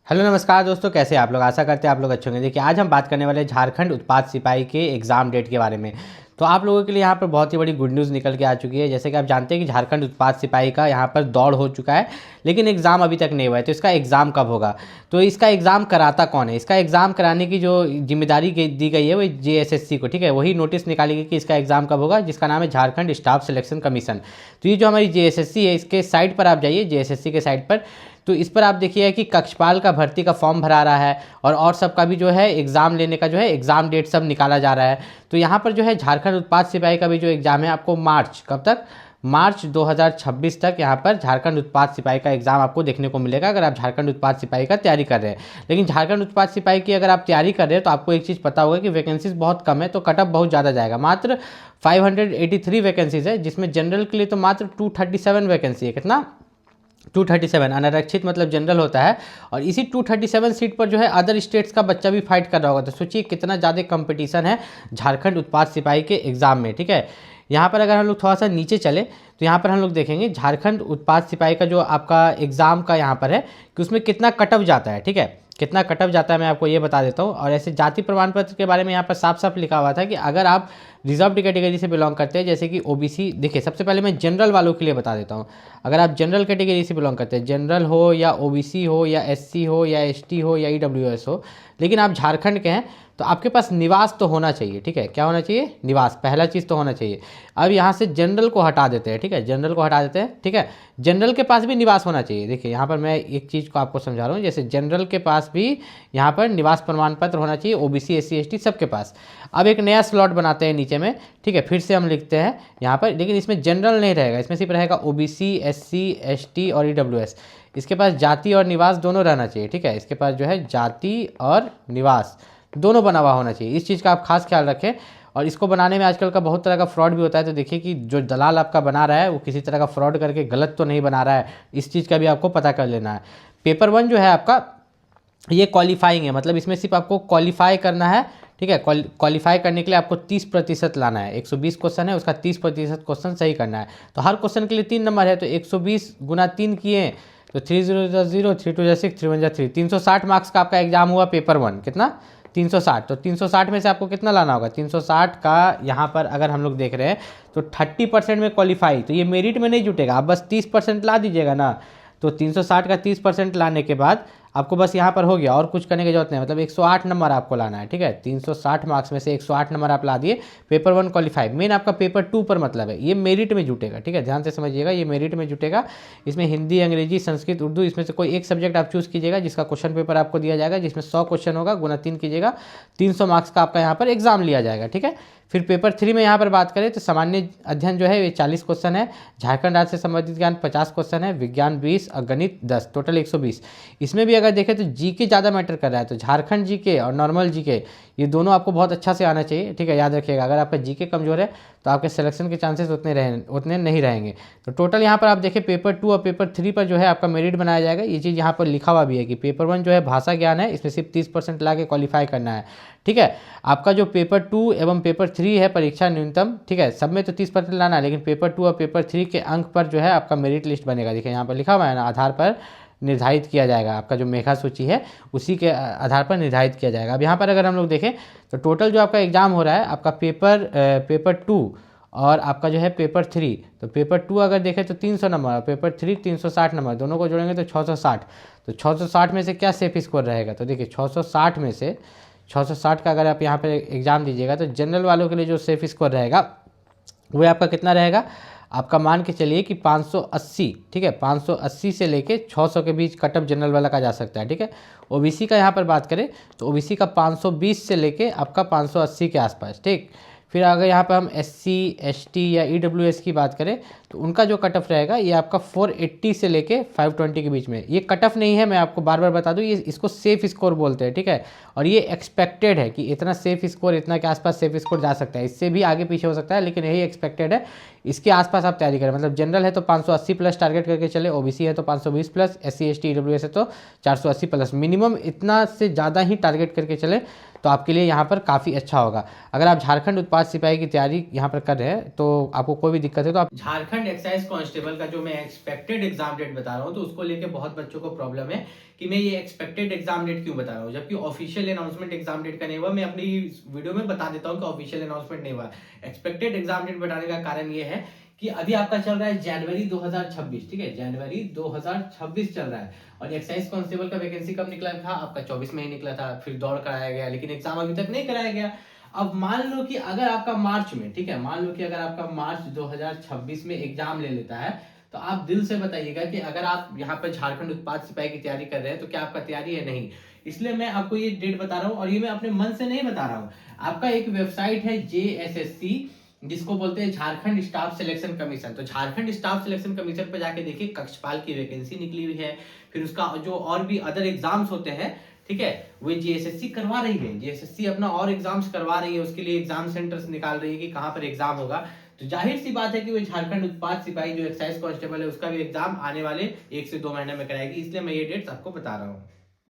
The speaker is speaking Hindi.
हेलो नमस्कार दोस्तों, कैसे हैं आप लोग। आशा करते हैं आप लोग अच्छे होंगे। देखिए, आज हम बात करने वाले हैं झारखंड उत्पाद सिपाही के एग्ज़ाम डेट के बारे में। तो आप लोगों के लिए यहाँ पर बहुत ही बड़ी गुड न्यूज़ निकल के आ चुकी है। जैसे कि आप जानते हैं कि झारखंड उत्पाद सिपाही का यहाँ पर दौड़ हो चुका है, लेकिन एग्ज़ाम अभी तक नहीं हुआ है। तो इसका एग्ज़ाम कब होगा, तो इसका एग्ज़ाम कराता कौन है। इसका एग्ज़ाम कराने की जो जिम्मेदारी दी गई है वो JSSC को, ठीक है। वही नोटिस निकाली गई कि इसका एग्ज़ाम कब होगा, जिसका नाम है झारखंड स्टाफ सिलेक्शन कमीशन। तो ये जो हमारी JSSC है, इसके साइट पर आप जाइए, JSSC के साइट पर। तो इस पर आप देखिए कि कक्षपाल का भर्ती का फॉर्म भरा रहा है और सबका भी जो है एग्ज़ाम लेने का जो है एग्ज़ाम डेट सब निकाला जा रहा है। तो यहाँ पर जो है झारखंड उत्पाद सिपाही का भी जो एग्ज़ाम है आपको मार्च, कब तक, मार्च 2026 तक यहाँ पर झारखंड उत्पाद सिपाही का एग्ज़ाम आपको देखने को मिलेगा, अगर आप झारखंड उत्पाद सिपाही का तैयारी कर रहे हैं। लेकिन झारखंड उत्पाद सिपाही की अगर आप तैयारी कर रहे हैं तो आपको एक चीज़ पता होगा कि वैकेंसीज बहुत कम है, तो कटअप बहुत ज़्यादा जाएगा। मात्र 583 वैकेंसीज है, जिसमें जनरल के लिए तो मात्र 237 वैकेंसी है। कितना, 237। अनारक्षित मतलब जनरल होता है। और इसी 237 सीट पर जो है अदर स्टेट्स का बच्चा भी फाइट कर रहा होगा। तो सोचिए कितना ज़्यादा कंपटीशन है झारखंड उत्पाद सिपाही के एग्ज़ाम में, ठीक है। यहाँ पर अगर हम लोग थोड़ा सा नीचे चले तो यहाँ पर हम लोग देखेंगे झारखंड उत्पाद सिपाही का जो आपका एग्ज़ाम का यहाँ पर है कि उसमें कितना कटअप जाता है, ठीक है। कितना कटअप जाता है मैं आपको ये बता देता हूँ। और ऐसे जाति प्रमाण पत्र के बारे में यहाँ पर साफ साफ लिखा हुआ था कि अगर आप रिजर्व कैटेगरी से बिलोंग करते हैं, जैसे कि OBC, देखिए सबसे पहले मैं जनरल वालों के लिए बता देता हूँ। अगर आप जनरल कैटेगरी से बिलोंग करते हैं, जनरल हो या OBC हो या SC हो या ST हो या EWS हो, लेकिन आप झारखंड के हैं, तो आपके पास निवास तो होना चाहिए, ठीक है। क्या होना चाहिए, निवास, पहला चीज़ तो होना चाहिए। अब यहाँ से जनरल को हटा देते हैं, ठीक है, जनरल को हटा देते हैं, ठीक है। जनरल के पास भी निवास होना चाहिए। देखिए यहाँ पर मैं एक चीज़ को आपको समझा रहा हूँ, जैसे जनरल के पास भी यहाँ पर निवास प्रमाण पत्र होना चाहिए, OBC SC ST सबके पास। अब एक नया स्लॉट बनाते हैं नीचे में, ठीक है। फिर से हम लिखते हैं यहाँ पर, लेकिन इसमें जनरल नहीं रहेगा, इसमें सिर्फ रहेगा OBC SC ST और EWS। इसके पास जाति और निवास दोनों रहना चाहिए, ठीक है। इसके पास जो है जाति और निवास दोनों बना हुआ होना चाहिए। इस चीज़ का आप खास ख्याल रखें। और इसको बनाने में आजकल का बहुत तरह का फ्रॉड भी होता है, तो देखिए कि जो दलाल आपका बना रहा है वो किसी तरह का फ्रॉड करके गलत तो नहीं बना रहा है, इस चीज़ का भी आपको पता कर लेना है। पेपर 1 जो है आपका, ये क्वालिफाइंग है, मतलब इसमें सिर्फ आपको क्वालिफाई करना है, ठीक है। क्वालिफाई करने के लिए आपको 30% लाना है। 120 क्वेश्चन है, उसका 30% क्वेश्चन सही करना है। तो हर क्वेश्चन के लिए 3 नंबर है, तो 120 गुना 3 किए तो 3 0 0 3 2 6 3 1 3, 360 मार्क्स का आपका एग्जाम हुआ पेपर 1। कितना, 360। तो 360 में से आपको कितना लाना होगा, 360 का यहाँ पर अगर हम लोग देख रहे हैं तो 30% में क्वालिफाई, तो ये मेरिट में नहीं जुटेगा, आप बस 30% ला दीजिएगा ना। तो 360 का 30% लाने के बाद आपको बस यहाँ पर हो गया, और कुछ करने की जरूरत नहीं, मतलब 108 नंबर आपको लाना है, ठीक है। 360 मार्क्स में से 108 नंबर आप ला दिए, पेपर 1 क्वालिफाई। मेन आपका पेपर 2 पर मतलब है, ये मेरिट में जुटेगा, ठीक है, ध्यान से समझिएगा, ये मेरिट में जुटेगा। इसमें हिंदी, अंग्रेजी, संस्कृत, उर्दू, इसमें से कोई एक सब्जेक्ट आप चूज़ कीजिएगा, जिसका क्वेश्चन पेपर आपको दिया जाएगा, जिसमें 100 क्वेश्चन होगा, गुना 3 कीजिएगा, 300 मार्क्स का आपका यहाँ पर एग्जाम लिया जाएगा, ठीक है। फिर पेपर 3 में यहाँ पर बात करें तो सामान्य अध्ययन जो है ये 40 क्वेश्चन है, झारखंड राज्य से संबंधित ज्ञान 50 क्वेश्चन है, विज्ञान 20 और गणित 10, टोटल 120। इसमें भी अगर देखें तो जीके ज़्यादा मैटर कर रहा है, तो झारखंड जीके और नॉर्मल जीके ये दोनों आपको बहुत अच्छा से आना चाहिए, ठीक है। याद रखिएगा, अगर आपका जीके कमजोर है तो आपके सिलेक्शन के चांसेस उतने नहीं रहेंगे। तो टोटल यहाँ पर आप देखें पेपर 2 और पेपर 3 पर जो है आपका मेरिट बनाया जाएगा। ये चीज़ यहाँ पर लिखा हुआ भी है कि पेपर 1 जो है भाषा ज्ञान है, इसमें सिर्फ 30% ला के क्वालिफाई करना है, ठीक है। आपका जो पेपर 2 एवं पेपर 3 है परीक्षा न्यूनतम, ठीक है, सब में तो 30% लाना है, लेकिन पेपर 2 और पेपर 3 के अंक पर जो है आपका मेरिट लिस्ट बनेगा। देखिए यहाँ पर लिखा हुआ है ना, आधार पर निर्धारित किया जाएगा, आपका जो मेधा सूची है उसी के आधार पर निर्धारित किया जाएगा। अब यहाँ पर अगर हम लोग देखें तो टोटल जो आपका एग्जाम हो रहा है, आपका पेपर 2 और आपका जो है पेपर 3, तो पेपर 2 अगर देखें तो 300 नंबर और पेपर 3 360 नंबर, दोनों को जोड़ेंगे तो 660। तो 660 में से क्या सेफ स्कोर रहेगा, तो देखिए 660 में से 660 का अगर आप यहाँ पर एग्ज़ाम दीजिएगा तो जनरल वालों के लिए जो सेफ स्कोर रहेगा वो आपका कितना रहेगा, आपका मान के चलिए कि 580, ठीक है, 580 से लेके 600 के बीच कटअप जनरल वाला का जा सकता है, ठीक है। OBC का यहाँ पर बात करें तो OBC का 520 से लेके आपका 580 के आसपास, ठीक। फिर अगर यहाँ पर हम SC ST या EWS की बात करें तो उनका जो कट ऑफ रहेगा ये आपका 480 से लेके 520 के बीच में। ये कट ऑफ नहीं है, मैं आपको बार बार बता दूं, ये इसको सेफ स्कोर बोलते हैं, ठीक है। और ये एक्सपेक्टेड है कि इतना सेफ स्कोर, इतना के आसपास सेफ स्कोर जा सकता है, इससे भी आगे पीछे हो सकता है, लेकिन यही एक्सपेक्टेड है, इसके आसपास आप तैयारी करें। मतलब जनरल है तो 580 प्लस टारगेट करके चले, OBC है तो 520 प्लस, SC ST EWS है तो 480 प्लस, मिनिमम इतना से ज़्यादा ही टारगेट करके चले तो आपके लिए यहाँ पर काफ़ी अच्छा होगा। अगर आप झारखंड उत्पाद सिपाही की तैयारी यहाँ पर कर रहे हैं तो आपको कोई भी दिक्कत है तो आप झारखंड एक्साइज कांस्टेबल का जो मैं एक्सपेक्टेड एग्जाम डेट बता रहा हूँ तो उसको लेके बहुत बच्चों को प्रॉब्लम है कि मैं ये एक्सपेक्टेड एग्जाम डेट क्यों बता रहा हूँ, जबकि ऑफिशियल अनाउंसमेंट एग्जाम डेट का नहीं हुआ। मैं अपनी वीडियो में बता देता हूँ कि ऑफिशियल अनाउंसमेंट नहीं हुआ। एक्सपेक्टेड एग्जाम डेट बताने का कारण ये है कि अभी आपका चल रहा है जनवरी 2026, ठीक है, जनवरी 2026 चल रहा है। और एक्साइज कांस्टेबल का वैकेंसी कब निकला था आपका? 24 में ही निकला था, फिर दौड़ कराया गया, लेकिन एग्जाम अभी तक नहीं कराया गया। अब मान लो कि अगर आपका मार्च में, ठीक है, मान लो कि अगर आपका मार्च 2026 में एग्जाम ले लेता है, तो आप दिल से बताइएगा कि अगर आप यहाँ पर झारखंड उत्पाद सिपाही की तैयारी कर रहे हैं तो क्या आपका तैयारी है? नहीं। इसलिए मैं आपको ये डेट बता रहा हूँ, और ये मैं अपने मन से नहीं बता रहा हूँ। आपका एक वेबसाइट है JSSC, जिसको बोलते हैं झारखंड स्टाफ सिलेक्शन कमीशन। तो झारखंड स्टाफ सिलेक्शन कमीशन पर जाके देखिए, कक्षपाल की वैकेंसी निकली हुई है। फिर उसका जो और भी अदर एग्जाम्स होते हैं, ठीक है, वो JSSC करवा रही है। JSSC अपना और एग्जाम्स करवा रही है, उसके लिए एग्जाम सेंटर्स निकाल रही है कि कहाँ पर एग्जाम होगा। तो जाहिर सी बात है कि वो झारखंड उत्पाद सिपाही जो एक्साइज कांस्टेबल है, उसका भी एग्जाम आने वाले 1 से 2 महीने में कराएगी। इसलिए मैं ये डेट्स आपको बता रहा हूँ।